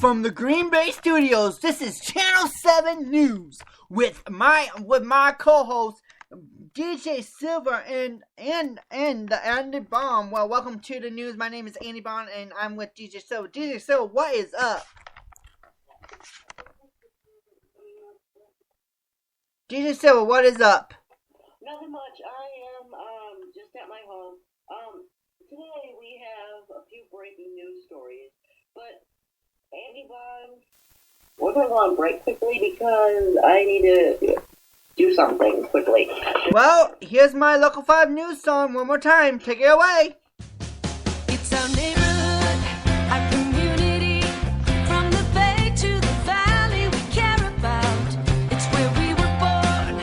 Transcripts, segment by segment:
From the Green Bay Studios, this is Channel 7 News with my co-host DJ Silver and the Andy Bond. Well, welcome to the news. My name is Andy Bond and I'm with DJ Silver. DJ Silver, what is up? DJ Silver, what is up? Nothing much. I am just at my home. Today we have a few breaking news stories, but Andy Bond, we're going to go on break quickly because I need to do something quickly. Well, here's my Local 5 news song one more time. Take it away. It's our neighborhood, our community, from the bay to the valley we care about. It's where we were born,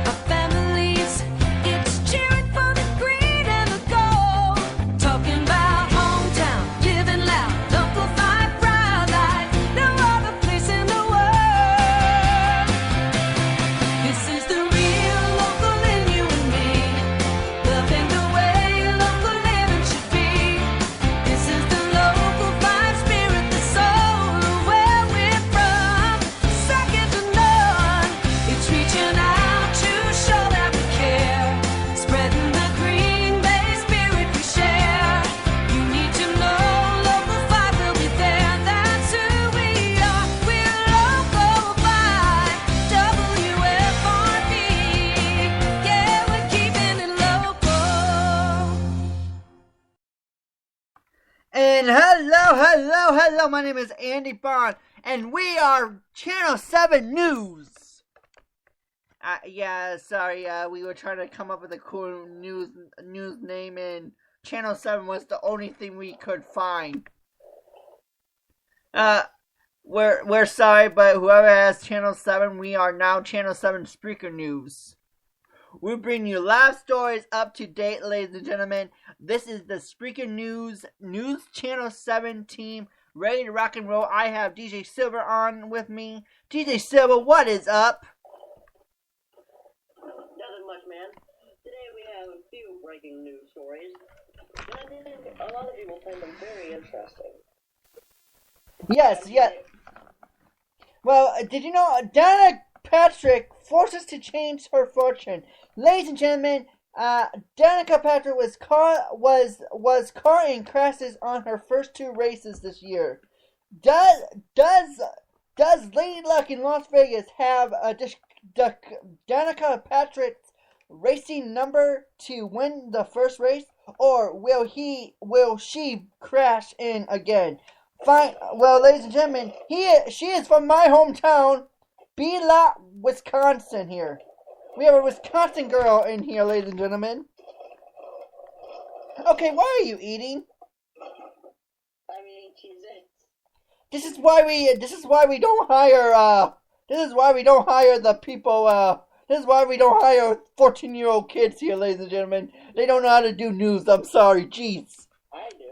our families. It's cheering for the green and the gold. Talking about hometown, living loud, Local 5 proud like no other place in the world. This is the real local in you and me, loving the way local living should be. This is the Local 5 spirit, the soul of where we're from, second to none. It's reaching out to show that we care, spreading the Green Bay spirit we share. You need to know Local 5 will be there, that's who we are. We're Local 5, WFRD. Yeah, we're keeping it local. And hello, my name is Andy Bond, and we are Channel 7 News. We were trying to come up with a cool news name, and Channel 7 was the only thing we could find. We're sorry, but whoever has Channel 7, we are now Channel 7 Spreaker News. We bring you live stories up to date, ladies and gentlemen. This is the Spreaker News Channel 7 team, ready to rock and roll. I have DJ Silver on with me. DJ Silver, what is up? Nothing much, man. Today we have a few breaking news stories, and I think a lot of people find them very interesting. Yes. Well, did you know Dana Patrick forces to change her fortune? Ladies and gentlemen, Danica Patrick was caught in crashes on her first two races this year. Does Lady Luck in Las Vegas have Danica Patrick's racing number to win the first race, or will she crash in again? Fine. Well, ladies and gentlemen, she is from my hometown, Belot, Wisconsin. Here we have a Wisconsin girl in here, ladies and gentlemen. Okay, why are you eating? I mean, Cheez-Its. This is why we don't hire the people. This is why we don't hire 14-year-old kids here, ladies and gentlemen. They don't know how to do news. I'm sorry, jeez. I do.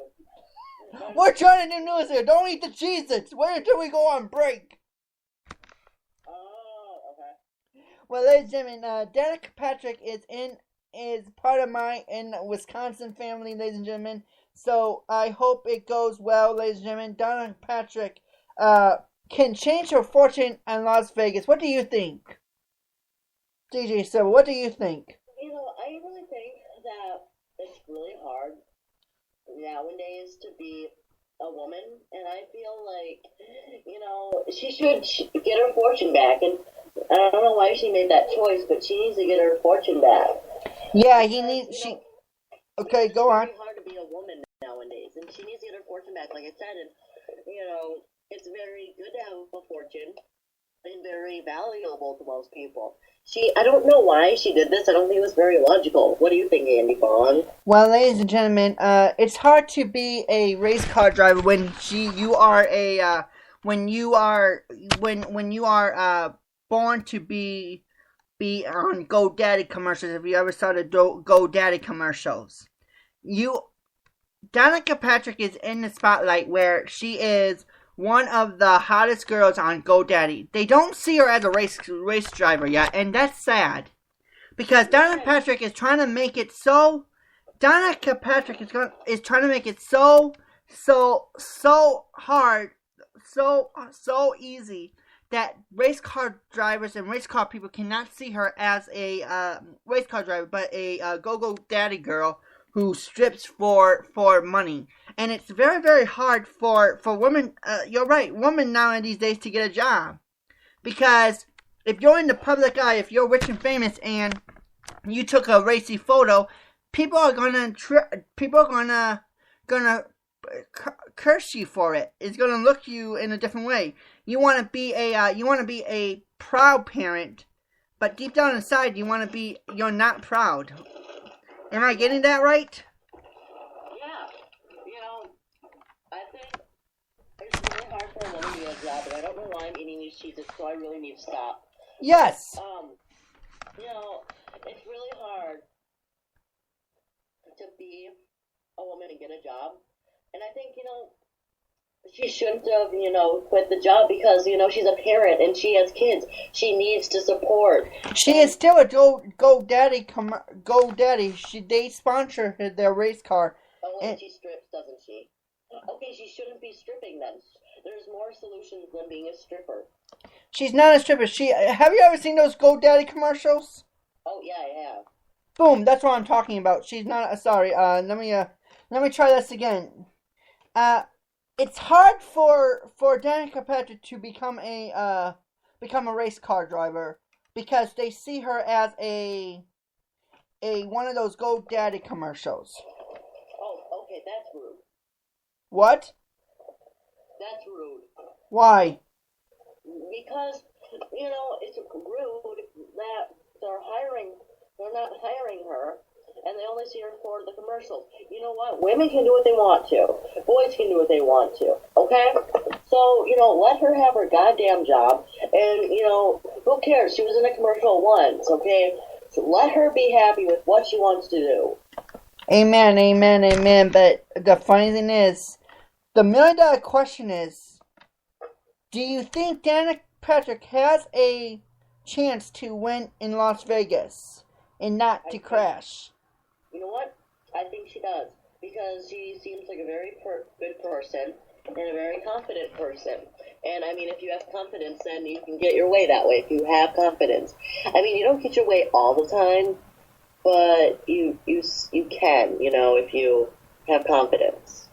We're trying to do news here. Don't eat the Cheez-Its. Wait until we go on break. Oh, okay. Well, ladies and gentlemen, Danica Patrick is part of my Wisconsin family, ladies and gentlemen. So I hope it goes well, ladies and gentlemen. Danica Patrick can change her fortune in Las Vegas. What do you think? DJ Silver, what do you think? You know, I really think that it's really hard nowadays to be a woman, and I feel like, you know, she should get her fortune back, and I don't know why she made that choice, but she needs to get her fortune back. Yeah, Okay, go on. It's very hard to be a woman nowadays, and she needs to get her fortune back, like I said, and, you know, it's very good to have a fortune, and very valuable to most people. I don't know why she did this. I don't think it was very logical. What do you think, Andy Bond? Well, ladies and gentlemen, it's hard to be a race car driver when you are born to be on GoDaddy commercials. If you ever saw the GoDaddy commercials, Danica Patrick is in the spotlight where she is one of the hottest girls on GoDaddy. They don't see her as a race driver yet, and that's sad. Because Danica Patrick is trying to make it so... Danica Patrick is trying to make it so hard so easy that race car drivers and race car people cannot see her as a race car driver, but a go-go daddy girl who strips for money. And it's very, very hard for women, you're right, women now these days to get a job. Because if you're in the public eye, if you're rich and famous and you took a racy photo, people are gonna curse you for it. It's gonna look you in a different way. You want to be a proud parent, but deep down inside you're not proud. Am I getting that right? Yeah. I think it's really hard for a woman to get a job, and I don't know why I'm eating these cheeses, so I really need to stop. Yes. It's really hard to be a woman and get a job. And I think, she shouldn't have, quit the job because, she's a parent and she has kids. She needs to support. She is still a Go Daddy. They sponsor their race car. Oh, and she strips, doesn't she? Okay, she shouldn't be stripping then. There's more solutions than being a stripper. She's not a stripper. Have you ever seen those Go Daddy commercials? Oh yeah, I have. Boom, that's what I'm talking about. She's not. Sorry. Let me try this again. It's hard for Danica Patrick to become a race car driver because they see her as a one of those Go Daddy commercials. Oh, okay, that's rude. What? That's rude. Why? Because, it's rude that they're not hiring her, and they only see her for the commercials. You know what? Women can do what they want to. Boys can do what they want to. Okay? So, let her have her goddamn job, and, who cares? She was in a commercial once, okay? So let her be happy with what she wants to do. Amen, amen, amen. But the funny thing is, the $1 million question is, do you think Danica Patrick has a chance to win in Las Vegas and not to crash? You know what? I think she does. Because she seems like a very good person and a very confident person. And, if you have confidence, then you can get your way that way, if you have confidence. You don't get your way all the time, but you can, if you have confidence.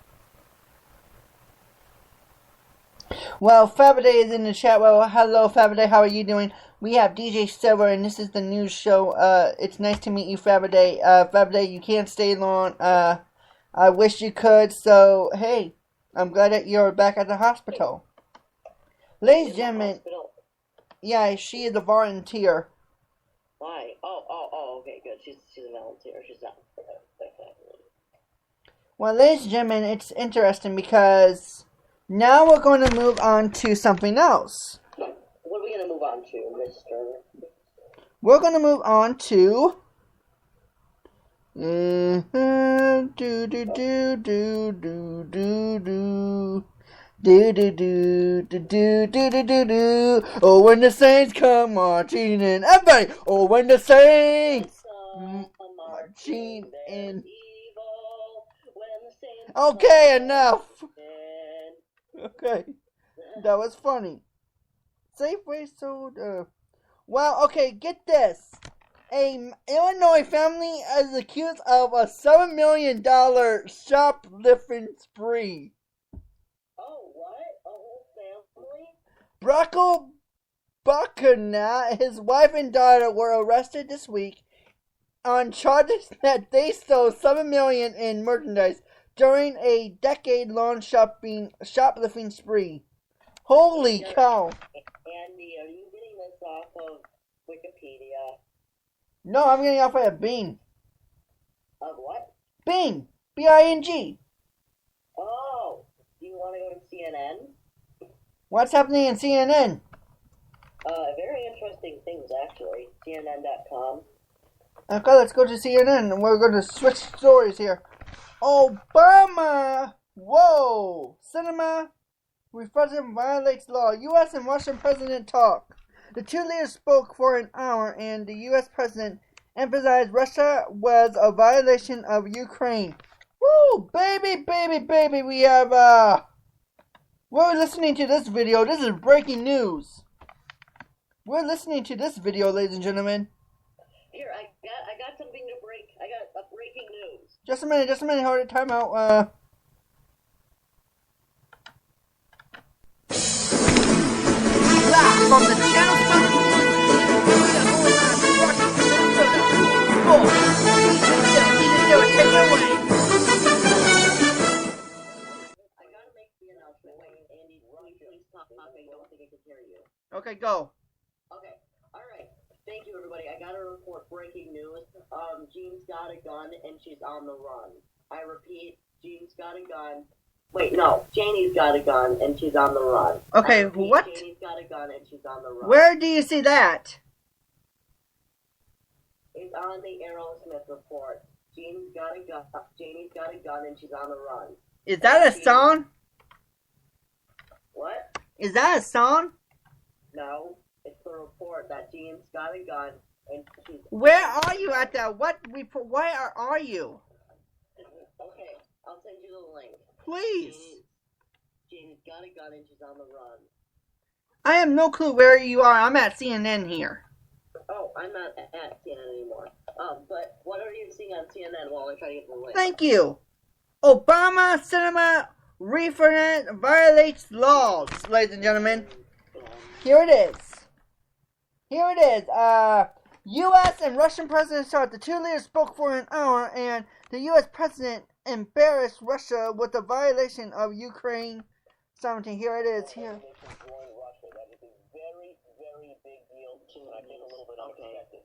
Well, Faberday is in the chat. Well, hello, Faberday. How are you doing? We have DJ Silver, and this is the news show. It's nice to meet you, Faberday. Faberday, you can't stay long. I wish you could. So, hey, I'm glad that you're back at the hospital. Ladies and gentlemen, yeah, she is a volunteer. Why? Oh, okay, good. She's a volunteer. She's not. Well, ladies and gentlemen, it's interesting because now we're going to move on to something else. What are we going to move on to, Mr.? We're going to move on to... Oh, when the Saints come marching in. Everybody! Oh, when the Saints marching in. Okay, enough. Okay, that was funny. Safeway sold. Well, okay, get this. A Illinois family is accused of a $7 million shoplifting spree. Oh, what? A whole family? Brocco Buckner, his wife and daughter were arrested this week on charges that they stole $7 million in merchandise during a decade-long shoplifting spree. Holy cow! Andy, are you getting this off of Wikipedia? No, I'm getting off of Bing. Of what? Bing! B-I-N-G. Oh, do you want to go to CNN? What's happening in CNN? Very interesting things, actually. CNN.com. Okay, let's go to CNN. We're going to switch stories here. Obama! Whoa! Cinema president violates law. U.S. and Russian president talk. The two leaders spoke for an hour, and the U.S. president emphasized Russia was a violation of Ukraine. Woo! Baby, baby, baby, we have, We're listening to this video. This is breaking news. We're listening to this video, ladies and gentlemen. Here, I got something to break. I got a breaking news. Just a minute. Hold it. Time out. Live from the Channel 7 take it away. I gotta make the announcement. Wait, Andy, please stop talking. I don't think I can hear you. Okay, go. Okay, alright. Thank you, everybody. I gotta report breaking news. Jean's got a gun and she's on the run. I repeat, Jean's got a gun. Wait, no. Janie's got a gun and she's on the run. Okay, repeat, what? Janie's got a gun and she's on the run. Where do you see that? It's on the Aerosmith report. Janie's got a gun and she's on the run. Is that a song? What? Is that a song? No, it's the report that Jean's got a gun and she's... Where are you at that? Where are you? Okay, I'll send you the link. Please. Janie's got a gun and she's on the run. I have no clue where you are. I'm at CNN here. Oh, I'm not at CNN anymore. But what are you seeing on CNN while I try to get the link? Thank you. Obama cinema referendum violates laws, ladies and gentlemen. Here it is. U.S. and Russian presidents talked. The two leaders spoke for an hour, and the U.S. president embarrassed Russia with a violation of Ukraine sovereignty. Here it is. Here. That is a very, very big deal. I think a little bit unexpected.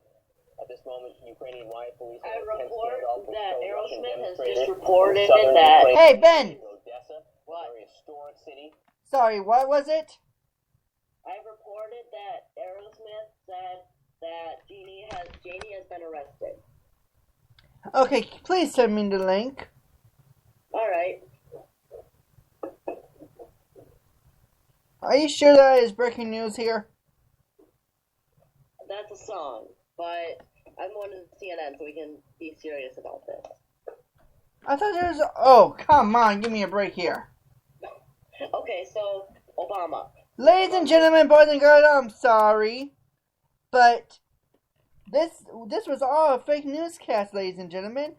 At this moment, Ukrainian riot police I have report standoff with that pro-Russian Aerosmith has demonstrators just in reported southern that... Ukraine. Hey, Ben. Odessa, What? a very historic city. Sorry, what was it? I reported that Aerosmith said that Janie has been arrested. Okay, please send me the link. Alright. Are you sure that is breaking news here? That's a song, but I'm going to CNN so we can be serious about this. I thought there was... Oh, come on, give me a break here. Okay, so, Obama. Ladies and gentlemen, boys and girls, I'm sorry, but this was all a fake newscast, ladies and gentlemen.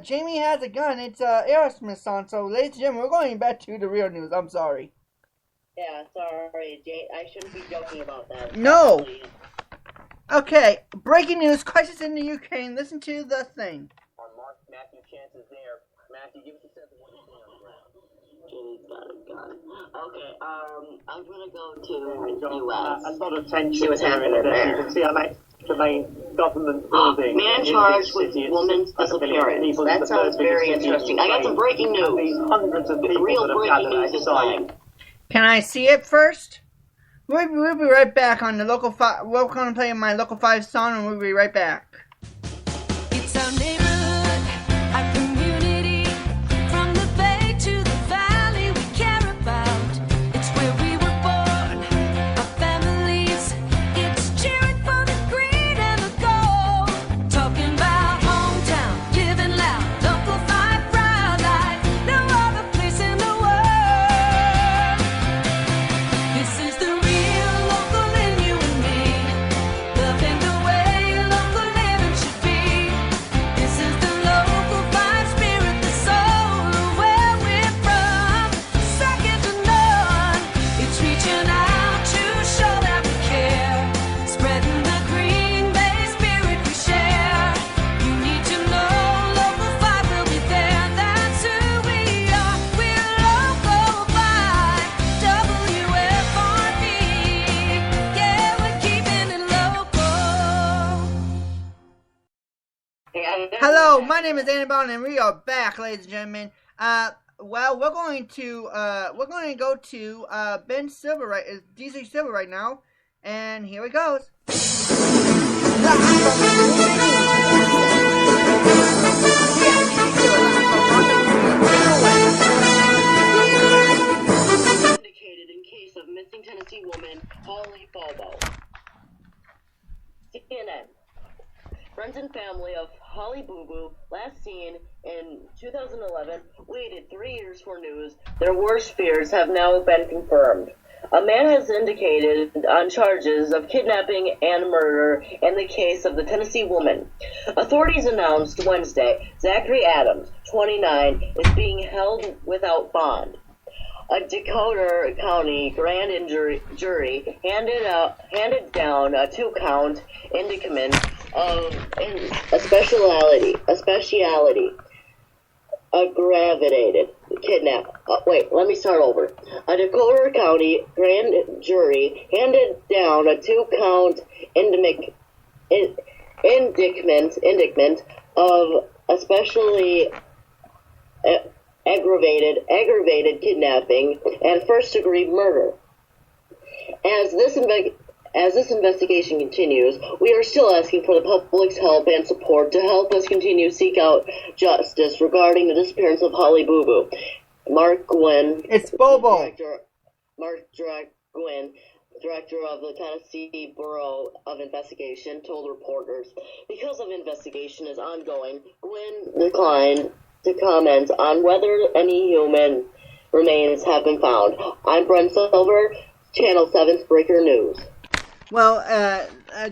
Jamie has a gun. It's Aerosmith song. So, ladies and gentlemen, we're going back to the real news. I'm sorry. Yeah, sorry, I shouldn't be joking about that. No. Please. Okay, breaking news: crisis in the Ukraine. Listen to the thing. Our Mark Matthew Chance is there. Matthew, give us a sense of what you're seeing on the ground. Janie's got a gun. Okay, I'm gonna go to U.S. A lot of tension. See what's happening there. You can see I'm at the main government building. Man charged with woman's disappearance. That sounds very interesting. I got some breaking news. These hundreds of people Real that have breaking gathered news this outside. time. Can I see it first? We'll be right back on the local 5. We're going to play my local 5 song, and we'll be right back. It's our neighborhood, our community, from the bay to the valley we care about. It's where we were born, our families. It's cheering for the green and the gold. Talking about hometown, living loud, local 5 proud like no other place in the world. This is the real local in you and me, loving the way local living should be. This is the local 5 spirit, the soul of where we're from, second to none. It's reaching out to show that we care, spreading the Green Bay spirit we share. You need to know local 5 will be there. That's who we are. We're local 5, WFRD. Yeah, we're keeping it local. Hello, my name is Andy Bond, and we are back, ladies and gentlemen. Well, we're going to go to Ben Silver DC Silver right now, and here it goes. Indicated in case of missing Tennessee woman Holly Bobo. CNN. Friends and family of Holly Boo Boo, last seen in 2011, waited 3 years for news. Their worst fears have now been confirmed. A man has indicated on charges of kidnapping and murder in the case of the Tennessee woman. Authorities announced Wednesday Zachary Adams, 29, is being held without bond. A Dakota County grand jury handed down a 2-count indictment of a speciality, aggravated kidnap. Wait, let me start over. A Dakota County grand jury handed down a 2-count indictment of especially aggravated kidnapping and first-degree murder. As this investigation continues, we are still asking for the public's help and support to help us continue to seek out justice regarding the disappearance of Holly Boo Boo. Mark Gwynn. It's Bobo. Gwynn, director of the Tennessee Bureau of Investigation, told reporters, because of investigation is ongoing, Gwynn declined to comment on whether any human remains have been found. I'm Brent Silver, Channel 7 Spreaker News. Well,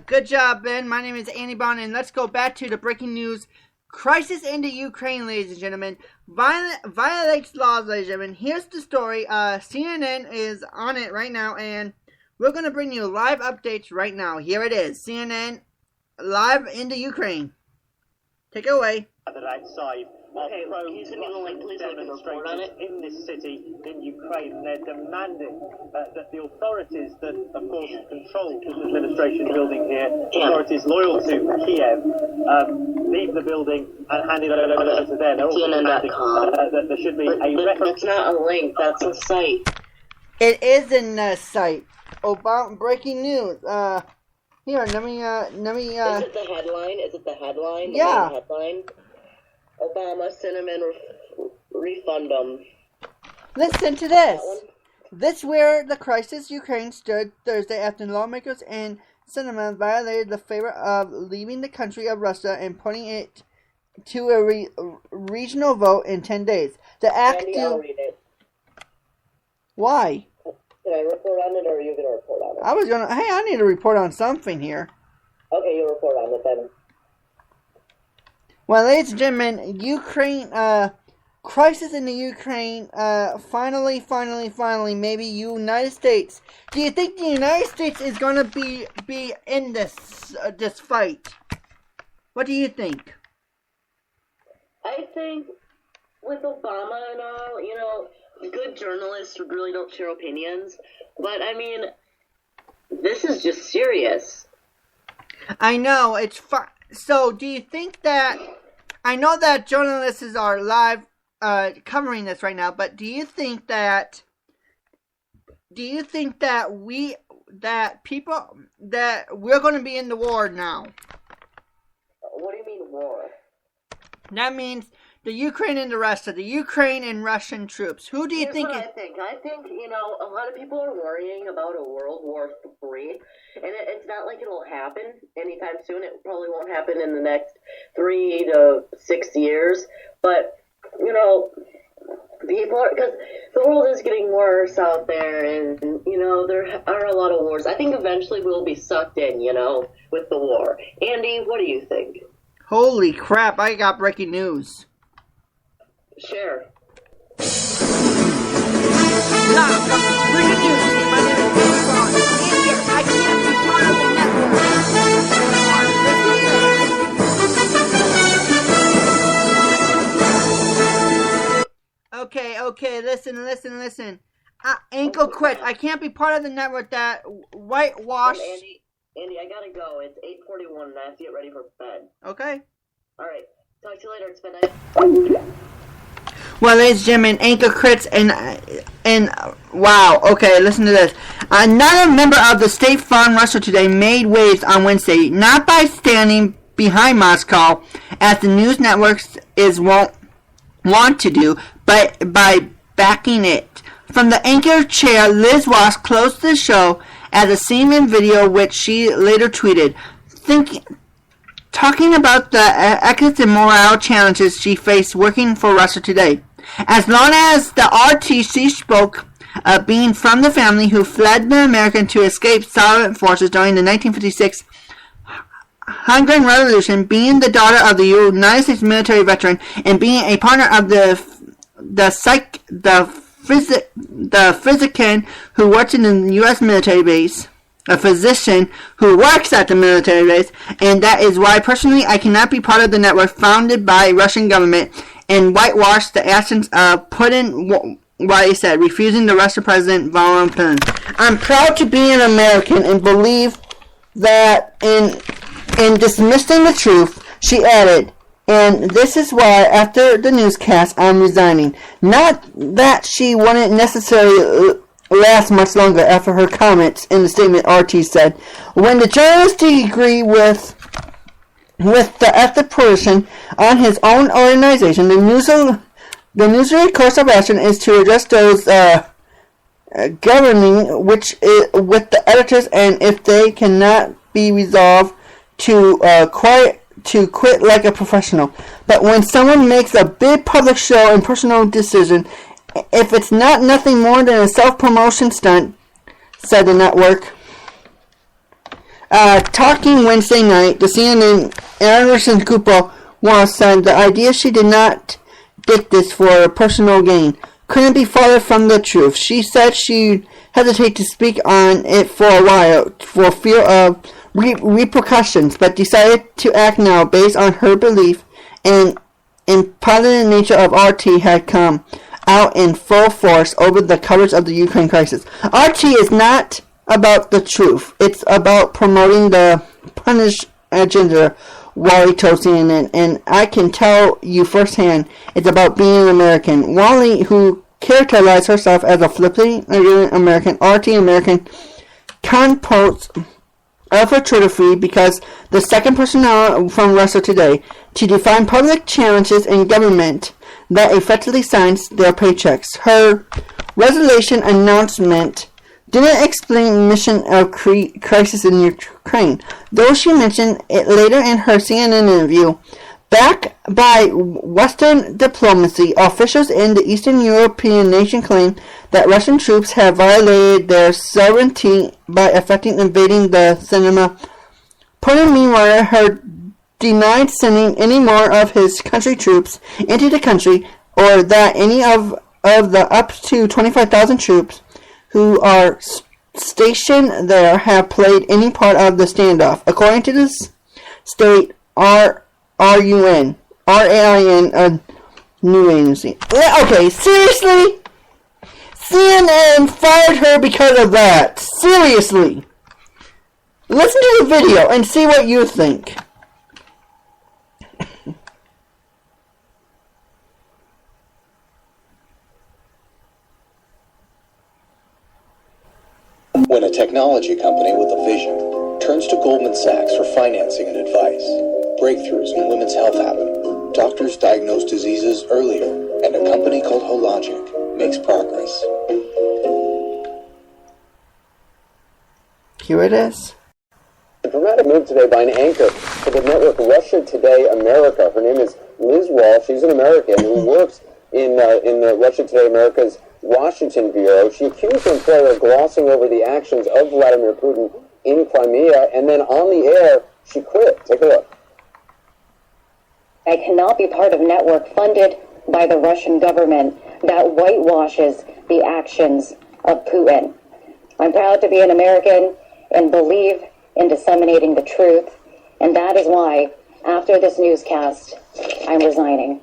good job, Ben. My name is Andy Bond, and let's go back to the breaking news. Crisis in the Ukraine, ladies and gentlemen. Violates laws, ladies and gentlemen. Here's the story. CNN is on it right now, and we're going to bring you live updates right now. Here it is. CNN live in the Ukraine. Take it away. Outside. Okay, can you send me the link, please, so I can report on it? In this city, in Ukraine, they're demanding that the authorities that, of course, control this administration building here, authorities loyal to Kiev, leave the building and hand it over to them. They're also demanding that there should be a record. That's not a link, that's a site. It is in the site. About breaking news. Here, let me. Is it the headline? Is it the headline? Yeah. The headline? Obama, cinnamon, refundum. Listen to this. This where the crisis Ukraine stood Thursday after lawmakers in Cinnamon violated the favor of leaving the country of Russia and putting it to a regional vote in 10 days. The act Andy, I'll read it. Why? Can I report on it, or are you going to report on it? I need to report on something here. Okay, you report on it then. Well, ladies and gentlemen, Ukraine, crisis in the Ukraine, finally, maybe United States. Do you think the United States is going to be in this fight? What do you think? I think with Obama and all, good journalists really don't share opinions. But, I mean, this is just serious. I know, it's fun. So, do you think that, I know that journalists are live covering this right now, but do you think that we're going to be in the war now? What do you mean war? That means the Ukraine and the rest of the Ukraine and Russian troops. Who do you think? I think, a lot of people are worrying about a World War III, and it's not like it'll happen anytime soon. It probably won't happen in the next 3 to 6 years, but, people are, because the world is getting worse out there, and, there are a lot of wars. I think eventually we'll be sucked in, with the war. Andy, what do you think? Holy crap, I got breaking news. Share. Breaking news, team. My name is Andy Bond. I can't be part of the network. Okay, listen. Ankle quit. I can't be part of the network that whitewash. Andy, I gotta go. It's 8:41 and I have to get ready for bed. Okay. Alright. Talk to you later. It's been nice. Well, ladies and gentlemen, ankle crits and wow. Okay, listen to this. Another member of the State Farm Russia today made waves on Wednesday, not by standing behind Moscow, as the news networks want to do, but by backing it. From the anchor chair, Liz Wash closed the show as a seen in video, which she later tweeted, talking about the ethics and moral challenges she faced working for Russia Today. As long as the RT, she spoke of being from the family who fled the American to escape Soviet forces during the 1956 Hungarian Revolution, being the daughter of the United States military veteran, and being a partner of the physician who works in the U.S. military base, a physician who works at the military base, and that is why personally I cannot be part of the network founded by Russian government and whitewash the actions of Putin. What he said, refusing the Russian President Vladimir Putin. I'm proud to be an American and believe that in dismissing the truth, she added, and this is why after the newscast I'm resigning. Not that she wouldn't necessarily last much longer after her comments in the statement. RT said, when the journalist agreed with the ethic person on his own organization, the usual course of action is to address those governing with the editors, and if they cannot be resolved, to quit like a professional. But when someone makes a big public show and personal decision, if it's not nothing more than a self-promotion stunt, said the network. Talking Wednesday night, the CNN Anderson Cooper was said the idea she did not did this for personal gain couldn't be farther from the truth. She said she'd hesitate to speak on it for a while for fear of repercussions, but decided to act now based on her belief and positive nature of RT had come out in full force over the coverage of the Ukraine crisis. RT is not about the truth. It's about promoting the punish agenda, Wally told CNN, and I can tell you firsthand, it's about being an American. Wally, who characterized herself as a flippantly American, RT American, composed of her Twitter feed because the second person from Russia Today to define public challenges in government that effectively signs their paychecks. Her resolution announcement didn't explain mission of crisis in Ukraine, though she mentioned it later in her CNN interview. Backed by Western diplomacy, officials in the Eastern European nation claim that Russian troops have violated their sovereignty by invading the cinema. Putin, meanwhile, had denied sending any more of his country troops into the country, or that any of the up to 25,000 troops who are stationed there have played any part of the standoff, according to the state RAIN, a new agency. Okay, seriously? CNN fired her because of that. Seriously. Listen to the video and see what you think. When a technology company with a vision turns to Goldman Sachs for financing and advice, breakthroughs in women's health happen, doctors diagnose diseases earlier, and a company called Hologic makes progress. Here it is. A dramatic move today by an anchor for the network Russia Today America. Her name is Liz Wall. She's an American who works in the Russia Today America's Washington bureau. She accused her employer of glossing over the actions of Vladimir Putin in Crimea, and then on the air, she quit. Take a look. I cannot be part of a network funded by the Russian government that whitewashes the actions of Putin. I'm proud to be an American and believe in disseminating the truth, and that is why, after this newscast, I'm resigning.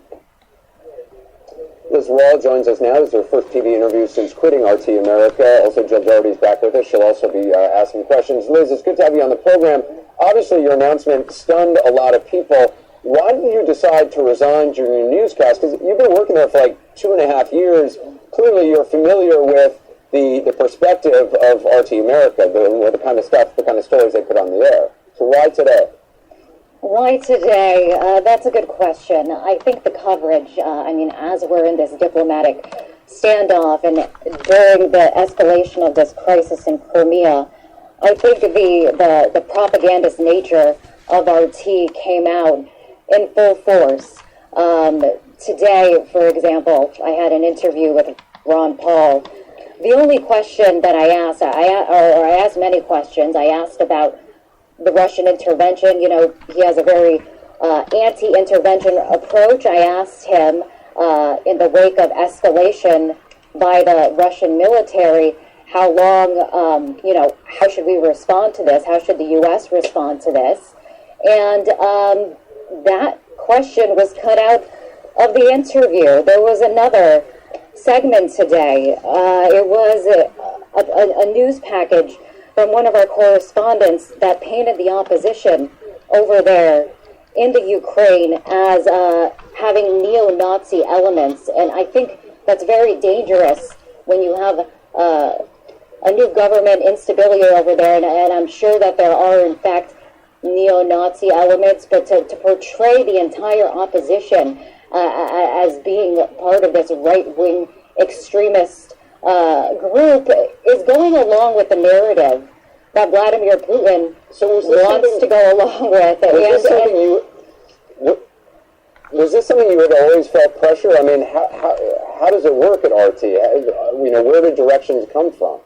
Liz Wall joins us now. This is her first TV interview since quitting RT America. Also, Jill Doherty's back with us. She'll also be asking questions. Liz, it's good to have you on the program. Obviously, your announcement stunned a lot of people. Why did you decide to resign during your newscast? Because you've been working there for like 2.5 years. Clearly, you're familiar with the perspective of RT America, the kind of stuff, the kind of stories they put on the air. So why today? Why today? That's a good question. I think the coverage, as we're in this diplomatic standoff and during the escalation of this crisis in Crimea, I think the propagandist nature of RT came out in full force. Today, for example, I had an interview with Ron Paul. The only question that I asked, I asked many questions. I asked about the Russian intervention. You know, he has a very anti-intervention approach. I asked him, in the wake of escalation by the Russian military, how long, how should we respond to this? How should the U.S. respond to this? And that question was cut out of the interview. There was another segment today. It was a news package from one of our correspondents that painted the opposition over there in the Ukraine as having neo-Nazi elements. And I think that's very dangerous when you have a new government instability over there. And I'm sure that there are, in fact, neo-Nazi elements, but to portray the entire opposition as being part of this right-wing extremist group is going along with the narrative that Vladimir Putin wants to go along with. Was this something you had always felt pressure? I mean, how does it work at RT? Where do directions come from?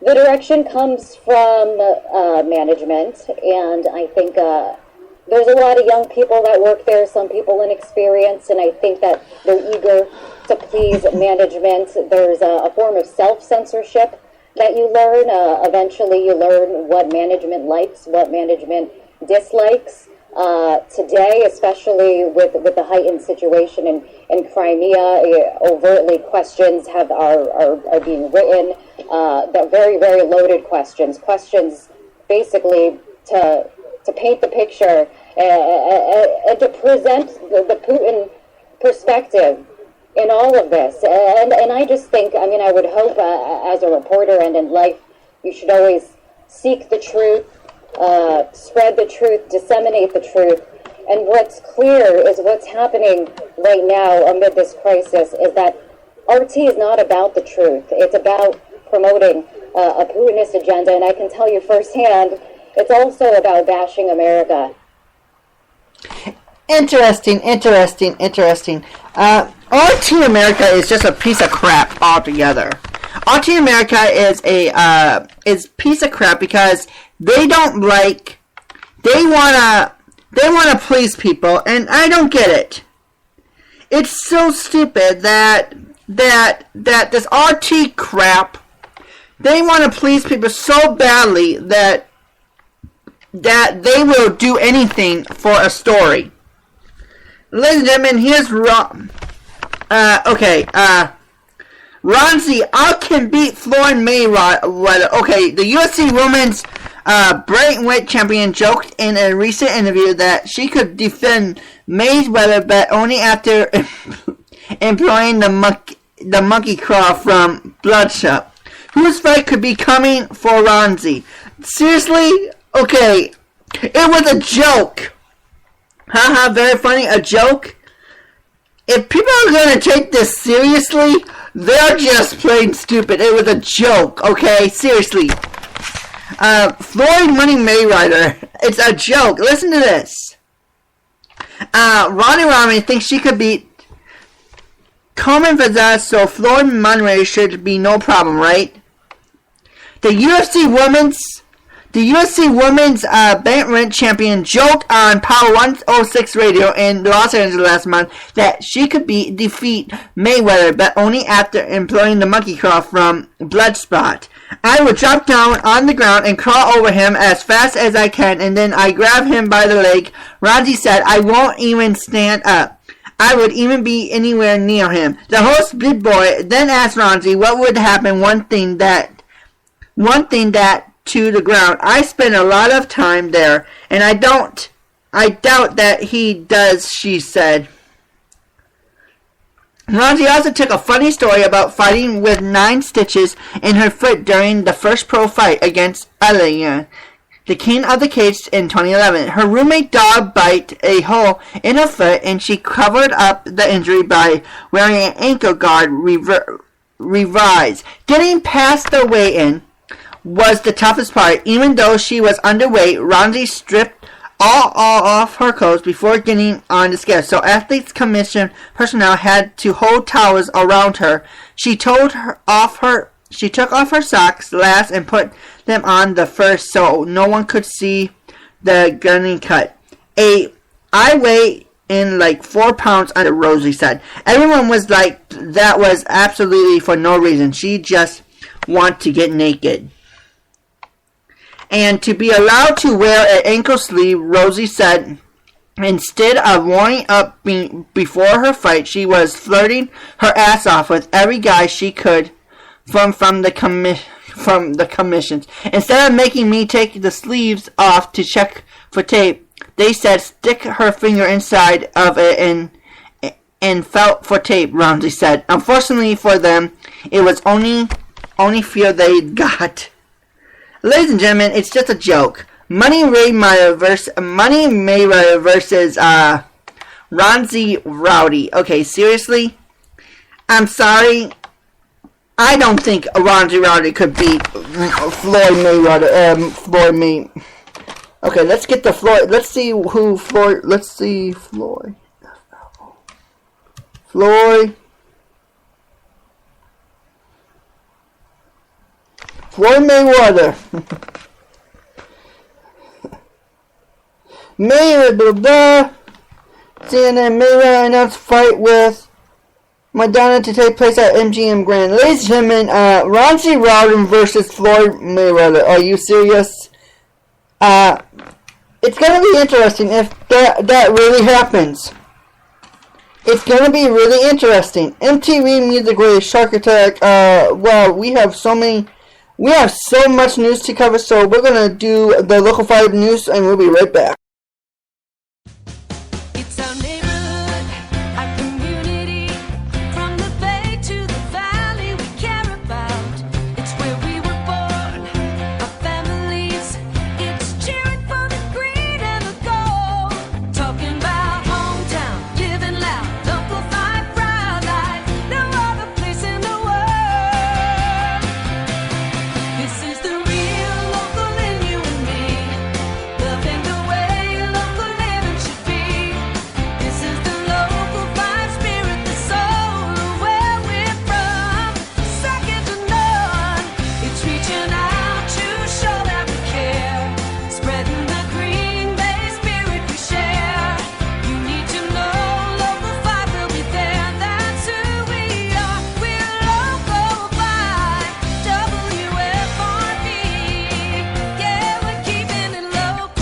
The direction comes from management, and I think there's a lot of young people that work there, some people inexperienced, and I think that they're eager to please management. There's a form of self-censorship that you learn. Eventually you learn what management likes, what management dislikes. Today, especially with the heightened situation in Crimea, overtly questions are being written. They're very, very loaded questions basically to paint the picture and to present the Putin perspective in all of this. And I just think, I would hope as a reporter and in life, you should always seek the truth, spread the truth, disseminate the truth. And what's clear is what's happening right now amid this crisis is that RT is not about the truth. It's about promoting a Putinist agenda, and I can tell you firsthand, it's also about bashing America. Interesting. RT America is just a piece of crap altogether. RT America is piece of crap because they wanna please people, and I don't get it. It's so stupid that this RT crap, they want to please people so badly that they will do anything for a story. Ladies and gentlemen, here's Ronzi, I can beat Floyd Mayweather. Okay, the UFC Women's Brightweight champion joked in a recent interview that she could defend Mayweather, but only after employing the monkey claw from Bloodshot. Whose fight could be coming for Ronzi? Seriously? Okay, it was a joke. Haha, very funny, a joke. If people are going to take this seriously, they're just plain stupid. It was a joke, okay? Seriously. Floyd Money Mayweather, it's a joke. Listen to this. Ronnie Romney thinks she could beat Coleman Vazquez, so Floyd Money should be no problem, right? The UFC Women's bantamweight champion joked on Power 106 Radio in Los Angeles last month that she could defeat Mayweather, but only after employing the monkey claw from Bloodspot. I would drop down on the ground and crawl over him as fast as I can, and then I grab him by the leg. Ronzi said, I won't even stand up. I would even be anywhere near him. The host, Big Boy, then asked Ronzi what would happen one thing that to the ground. I spend a lot of time there, and I doubt that he does, she said. Ronzi also took a funny story about fighting with 9 stitches in her foot during the first pro fight against Aliyah, the king of the cage, in 2011. Her roommate dog bit a hole in her foot, and she covered up the injury by wearing an ankle guard revise. Getting past the weigh-in was the toughest part. Even though she was underweight, Ronzi stripped all off her clothes before getting on the scale. So athletes commission personnel had to hold towels around her. She took off her socks last and put them on the first so no one could see the gunny cut. I weigh in like 4 pounds under, Rosie said. Everyone was like, that was absolutely for no reason. She just wanted to get naked. And to be allowed to wear an ankle sleeve, Rosie said, instead of warming up before her fight, she was flirting her ass off with every guy she could from the commissions. Instead of making me take the sleeves off to check for tape, they said stick her finger inside of it and felt for tape, Rosie said. Unfortunately for them, it was only fear they got. Ladies and gentlemen, it's just a joke. Money Mayweather versus Ronzi Rowdy. Okay, seriously? I'm sorry. I don't think Ronzi Rowdy could beat Floyd Mayweather. Okay, let's get the Floyd. Let's see who Floyd. Let's see Floyd. Floyd Mayweather. Mayweather. CNN Mayweather announced fight with Madonna to take place at MGM Grand. Ladies and gentlemen, Ronzi Rowdy versus Floyd Mayweather. Are you serious? It's gonna be interesting if that really happens. It's gonna be really interesting. MTV Music Race, Shark Attack. Well, we have so much news to cover, so we're gonna do the local 5 news, and we'll be right back. It's our neighborhood, our community, from the bay to the valley we care about. It's where we were born, our families. It's cheering for the green and the gold. Talking about hometown, living loud, local 5 proud life. No other place in the world. This is the real local in you and me, loving the way local living should be. This is the local 5 spirit, the soul of where we're from. Second to none, it's reaching out to show that we care, spreading the Green Bay spirit we share. You need to know local 5 will be there. That's who we are. We're local 5, WFRD. Yeah, we're keeping it local.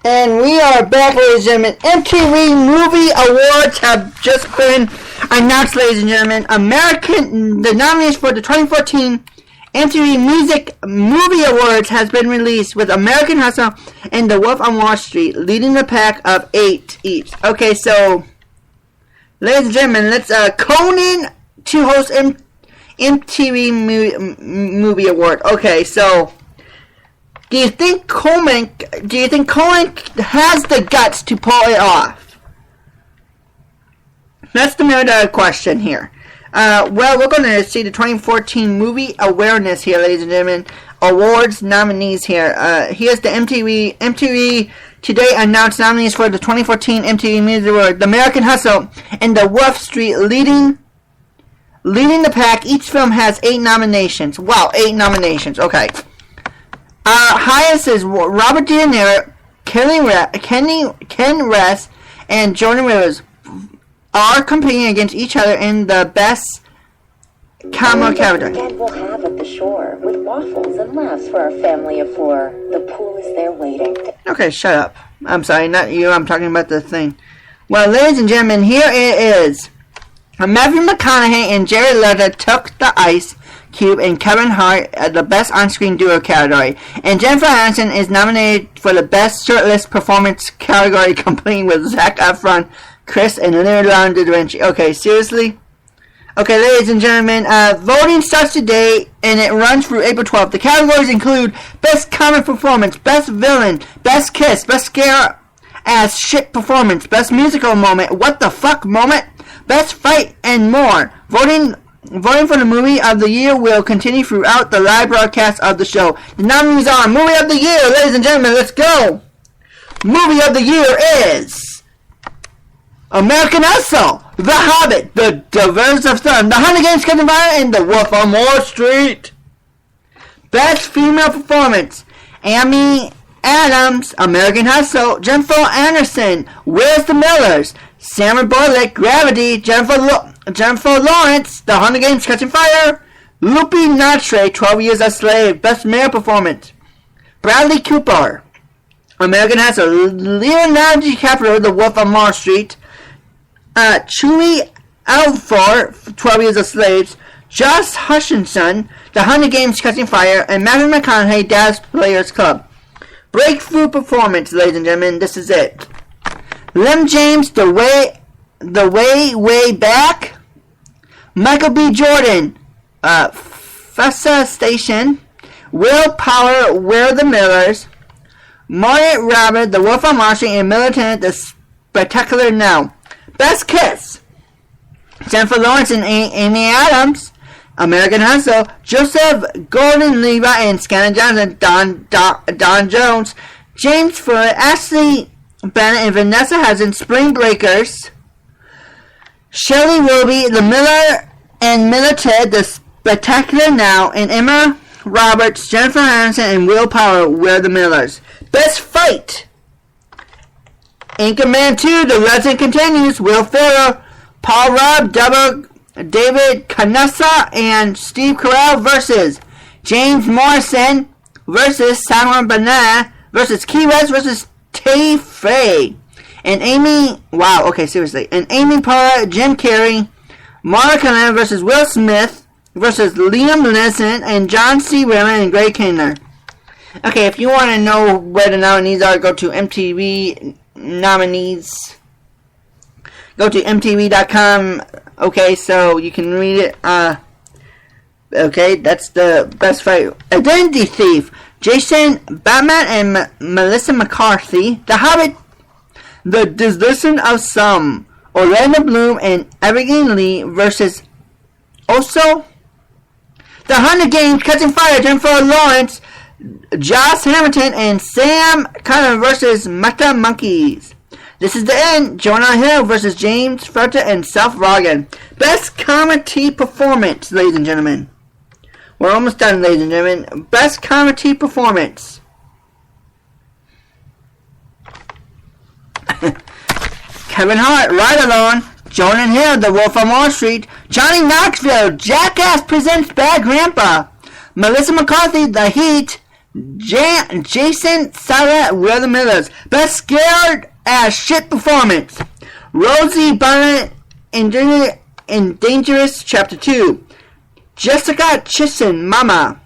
And we are back, ladies and gentlemen. MTV Movie Awards have just been announced, ladies and gentlemen. The nominees for the 2014 MTV Music Movie Awards has been released, with American Hustle and The Wolf on Wall Street leading the pack of 8 each. Okay, so, ladies and gentlemen, let's Conan to host MTV Movie Award. Okay, so, do you think Coleman has the guts to pull it off? That's the main question here. Well, we're going to see the 2014 Movie Awareness here, ladies and gentlemen. Awards nominees here. Here's the MTV Today announced nominees for the 2014 MTV Music Award. The American Hustle and The Wolf Street leading the pack. Each film has 8 nominations. Wow, 8 nominations. Okay. Highest is Robert De Niro, Ken Rest, and Jordan Rivers are competing against each other in the best camera category. Forget we'll have at the shore with waffles and laughs for our family of 4. The pool is there waiting. Okay, shut up. I'm sorry, not you. I'm talking about the thing. Well, ladies and gentlemen, here it is. Matthew McConaughey and Jared Leto took the Ice Cube and Kevin Hart at the Best On-Screen Duo category. And Jennifer Aniston is nominated for the Best Shirtless Performance category, competing with Zac Efron, Chris, and Leonardo da Vinci. Okay, seriously? Okay, ladies and gentlemen, voting starts today, and it runs through April 12th. The categories include Best Comic Performance, Best Villain, Best Kiss, Best Scare-Ass Shit Performance, Best Musical Moment, What the Fuck Moment, Best Fight, and more. Voting voting for the movie of the year will continue throughout the live broadcast of the show. The nominees are Movie of the Year, ladies and gentlemen, let's go! Movie of the year is American Hustle, The Hobbit, The Rivers of Sun, The Hunger Games: Catching Fire, and The Wolf on Wall Street. Best Female Performance, Amy Adams, American Hustle, Jennifer Anderson, Where's the Millers, Sandra Bullock, Gravity, Jennifer Lawrence, The Hunger Games: Catching Fire, Lupe Natre, 12 Years a Slave, Best Male Performance, Bradley Cooper, American Hustle, Leonardo DiCaprio, The Wolf on Wall Street, Chewie Alford, 12 Years a Slave, Josh Hutcherson, The Hunger Games: Catching Fire, and Matthew McConaughey, Dallas Players Club. Breakthrough Performance, ladies and gentlemen, this is it. Lem James, The Way Back, Michael B. Jordan, Fessa Station, Will Power, Where the Millers, Margaret Robert, The Wolf on Wall Street, and Militant, The Spectacular Now. Best Kiss, Jennifer Lawrence and Amy Adams, American Hustle, Joseph Gordon-Levitt and Scanlon Johnson, Don Jones, James Ford, Ashley Bennett and Vanessa Hudson, Spring Breakers, Shelley Wilby, The Miller and Militant, The Spectacular Now, and Emma Roberts, Jennifer Aniston, and Will Power, We're the Millers. Best Fight, Anchorman 2, The Legend Continues, Will Ferrell, Paul Rudd, David Canessa, and Steve Carell versus James Morrison versus Simon Bennett versus Key West versus Tay Frey, and Amy Poehler, Jim Carrey, Mark Cannon versus Will Smith versus Liam Neeson and John C. Reilly and Greg Kinnear. Okay, if you want to know where the nominees are, go to MTV nominees. Go to MTV.com. Okay, so you can read it. Okay, that's the Best Fight. Identity Thief, Jason Bateman and Melissa McCarthy. The Hobbit, The Desertion of Some, Orlando Bloom and Abigail Lee versus Oso. The Hunger Games: Catching Fire, Jennifer Lawrence, Josh Hamilton, and Sam Connor versus Mata Monkeys. This Is the End, Jonah Hill versus James Franco and Seth Rogen. Best Comedy Performance, ladies and gentlemen. We're almost done, ladies and gentlemen. Best Comedy Performance. Kevin Hart, Ride Along, Jonah Hill, The Wolf on Wall Street, Johnny Knoxville, Jackass Presents Bad Grandpa, Melissa McCarthy, The Heat, Jason Sarah, We're the Millers. Best Scared Ass Shit Performance, Rosie Bennett in Dangerous Chapter 2, Jessica Chastain, Mama,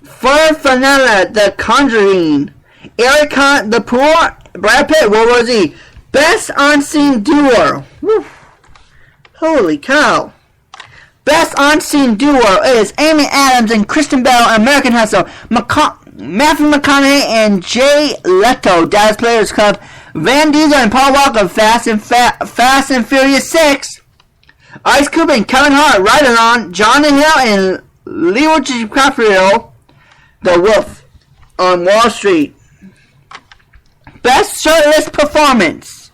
Fur Fanella, The Conjuring, Erica the Poor, Brad Pitt, World War Z. Best On-Scene Duo. Woo. Holy cow. Best On-Scene Duo is Amy Adams and Kristen Bell, American Hustle, Matthew McConaughey and Jay Leto, Dallas Players Club, Van Diesel and Paul Walker, Fast and Furious 6, Ice Cube and Kevin Hart, Ride Along, John Hill and Leo DiCaprio, The Wolf on Wall Street. Best Shirtless Performance,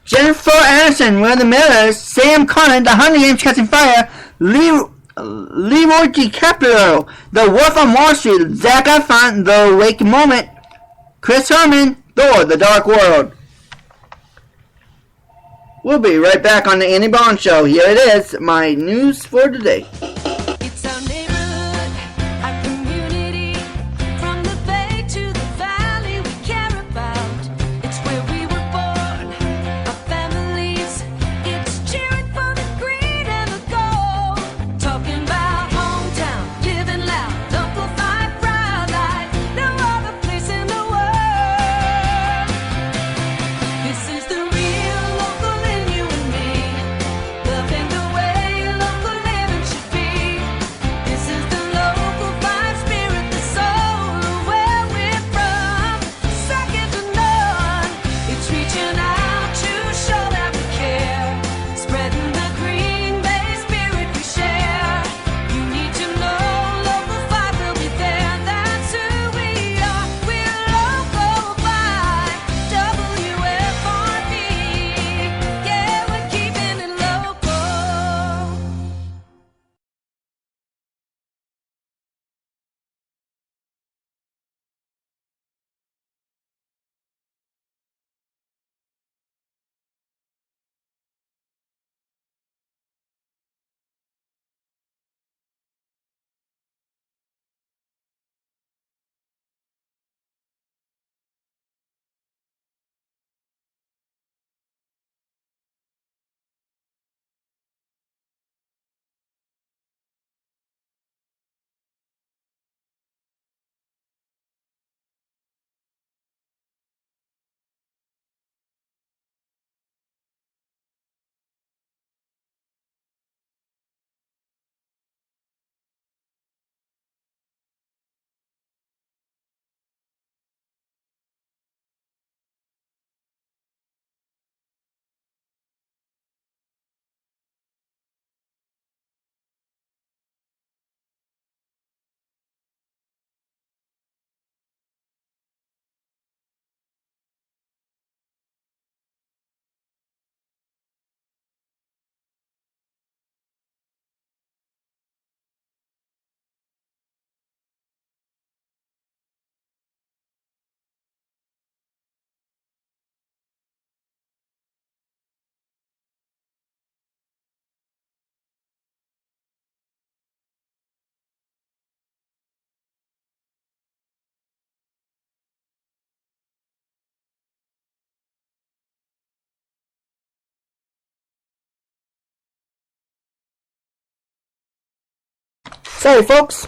Jennifer Aniston, We're the Millers, Sam Connor, The Hunger Games: Catching Fire, Leroy DiCaprio, The Wolf on Wall Street, Zac Efron, The Wake Moment, Chris Herman, Thor: The Dark World. We'll be right back on the Andy Bond Show. Here it is, my news for today. It's our neighborhood, our community, from the bay to the valley we care about. It's where we were born, our families. It's cheering for the green and the gold. Talking about hometown, living loud, local fight, proud life. No other place in the world. This is the real local in you and me. Loving the way local living should be. Sorry, folks.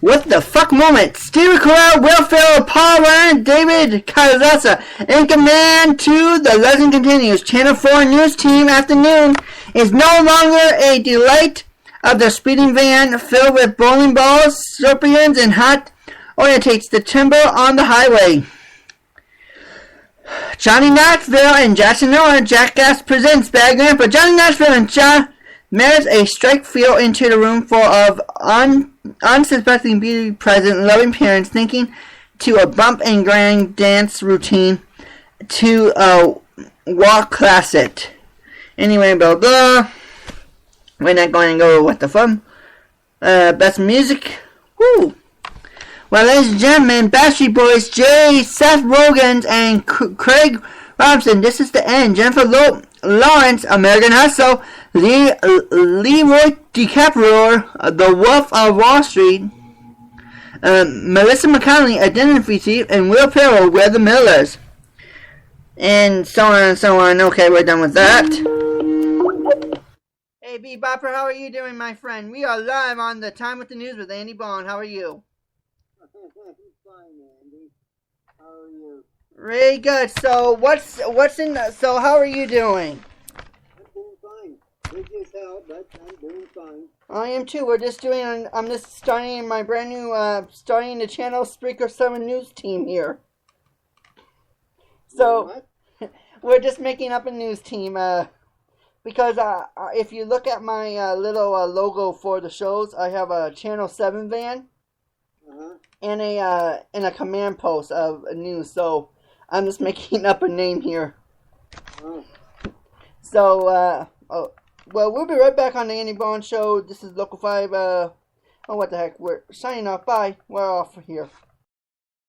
What the fuck moment? Steve Carell, Will Ferrell, Paul Ryan, David Carlasa in command to The Legend Continues. Channel 4 News Team Afternoon is no longer a delight of the speeding van filled with bowling balls, scorpions, and hot orientates the timber on the highway. Johnny Knoxville and Jackson Miller, Jackass presents Bad Grandpa. Johnny Knoxville and John mirrors a strike feel into the room full of unsuspecting beauty present loving parents thinking to a bump and grind dance routine to a walk classic. Anyway, blah blah. We're not going to go with the fun. Best music. Woo. Well, ladies and gentlemen, Backstreet Boys, Jay, Seth Rogen, and Craig Robinson. This is the end. Jennifer Lawrence, American Hustle, Leroy DiCaprio, The Wolf of Wall Street, Melissa McConnelly, Identity Thief, and Will Ferrell, We're the Millers. And so on and so on. Okay, we're done with that. Hey, Bebopper, how are you doing, my friend? We are live on the Time with the News with Andy Bond. How are you? Fine, Andy. How are you? Really good. So so how are you doing? I'm doing fine. With your help, but I'm doing fine. I am too. I'm just starting my brand new, starting the channel Spreaker 7 News Team here. So, we're just making up a news team, because if you look at my little logo for the shows, I have a Channel 7 van. And a command post of news, so I'm just making up a name here. So, well, we'll be right back on the Andy Bond Show. This is Local 5, oh, what the heck, we're signing off, bye, we're off here.